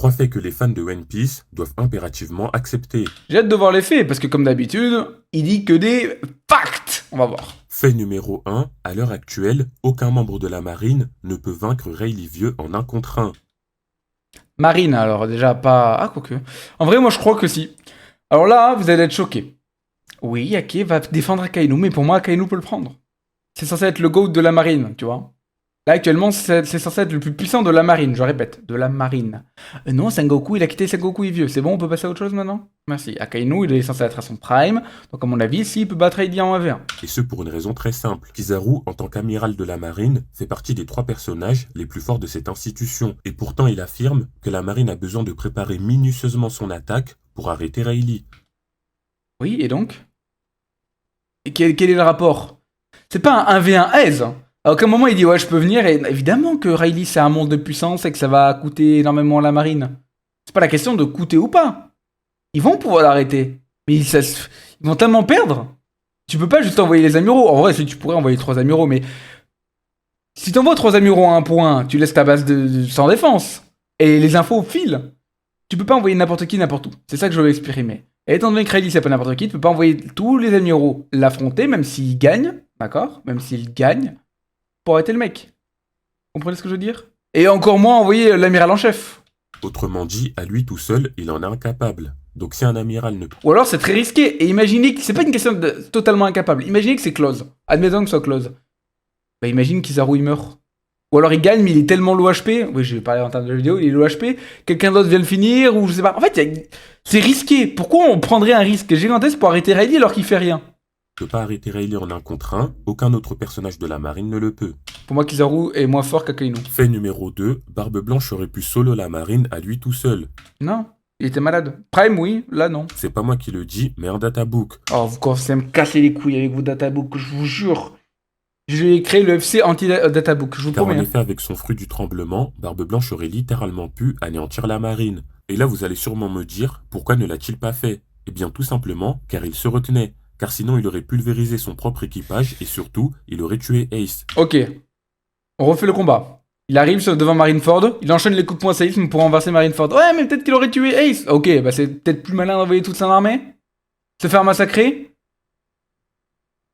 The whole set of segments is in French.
3 faits que les fans de One Piece doivent impérativement accepter. J'ai hâte de voir les faits, parce que comme d'habitude, il dit que des facts. On va voir. Fait numéro 1, à l'heure actuelle, aucun membre de la marine ne peut vaincre Rayleigh Vieux en 1 contre 1. Marine, alors déjà pas... Ah, quoique. En vrai, moi je crois que si. Alors là, vous allez être choqués. Oui, Ake va défendre Akainu, mais pour moi, Akainu peut le prendre. C'est censé être le GOAT de la marine, tu vois. Là, actuellement, c'est censé être le plus puissant de la marine, je répète, de la marine. Non, Sengoku, il a quitté Sengoku est vieux. C'est bon, on peut passer à autre chose maintenant? Merci. Akainu, il est censé être à son prime, donc à mon avis, s'il peut battre Heidi en 1v1. Et ce pour une raison très simple. Kizaru, en tant qu'amiral de la marine, fait partie des 3 personnages les plus forts de cette institution. Et pourtant, il affirme que la marine a besoin de préparer minutieusement son attaque pour arrêter Rayleigh. Oui, et donc? Et quel est le rapport? C'est pas un 1v1 aise. À aucun moment il dit ouais je peux venir, et évidemment que Rayleigh c'est un monde de puissance et que ça va coûter énormément à la marine. C'est pas la question de coûter ou pas. Ils vont pouvoir l'arrêter. Mais ils vont tellement perdre. Tu peux pas juste envoyer les amiraux. En vrai, si tu pourrais envoyer 3 amiraux, mais si t'envoies 3 amiraux à 1 pour 1, tu laisses ta base sans défense. Et les infos filent. Tu peux pas envoyer n'importe qui n'importe où. C'est ça que je veux exprimer. Et étant donné que Rayleigh c'est pas n'importe qui, tu peux pas envoyer tous les amiraux l'affronter, même s'il gagne, d'accord? Même s'il gagne, pour arrêter le mec. Vous comprenez ce que je veux dire? Et encore moins envoyer l'amiral en chef. Autrement dit, à lui tout seul, il en est incapable. Donc si un amiral ne peut... Ou alors c'est très risqué. Et imaginez que c'est pas une question de totalement incapable. Imaginez que c'est close. Admettons que ce soit close. Bah imagine Kizaru il meurt. Ou alors il gagne mais il est tellement low HP. Oui, je vais parler en termes de vidéo, il est low HP. Quelqu'un d'autre vient le finir ou je sais pas. En fait, c'est risqué. Pourquoi on prendrait un risque gigantesque pour arrêter Rayleigh alors qu'il fait rien? peut pas arrêter Rayleigh en 1 contre 1, aucun autre personnage de la marine ne le peut. Pour moi, Kizaru est moins fort qu'Akainu. Fait numéro 2, Barbe Blanche aurait pu solo la marine à lui tout seul. Non, il était malade. Prime, oui, là non. C'est pas moi qui le dis, mais un databook. Oh, vous commencez à me casser les couilles avec vos databooks, je vous jure. Je vais créer le FC anti-databook, je vous Car promets. en effet, avec son fruit du tremblement, Barbe Blanche aurait littéralement pu anéantir la marine. Et là, vous allez sûrement me dire, pourquoi ne l'a-t-il pas fait? Eh bien, tout simplement, car il se retenait. Car sinon, il aurait pulvérisé son propre équipage et surtout, il aurait tué Ace. Ok, on refait le combat. Il arrive devant Marineford, il enchaîne les coups de poing séisme pour renverser Marineford. Ouais, mais peut-être qu'il aurait tué Ace. Ok, bah c'est peut-être plus malin d'envoyer toute son armée? Se faire massacrer?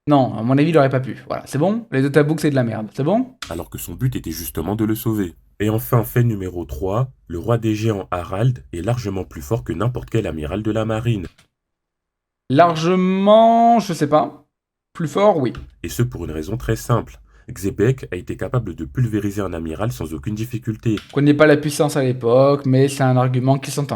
Non, à mon avis, il aurait pas pu. Voilà, c'est bon? Les databooks, c'est de la merde, c'est bon? Alors que son but était justement de le sauver. Et enfin, fait numéro 3, le roi des géants Harald est largement plus fort que n'importe quel amiral de la marine. Largement, je sais pas. Plus fort, oui. Et ce pour une raison très simple. Xebec a été capable de pulvériser un amiral sans aucune difficulté. Je connais pas la puissance à l'époque, mais c'est un argument qui s'entend.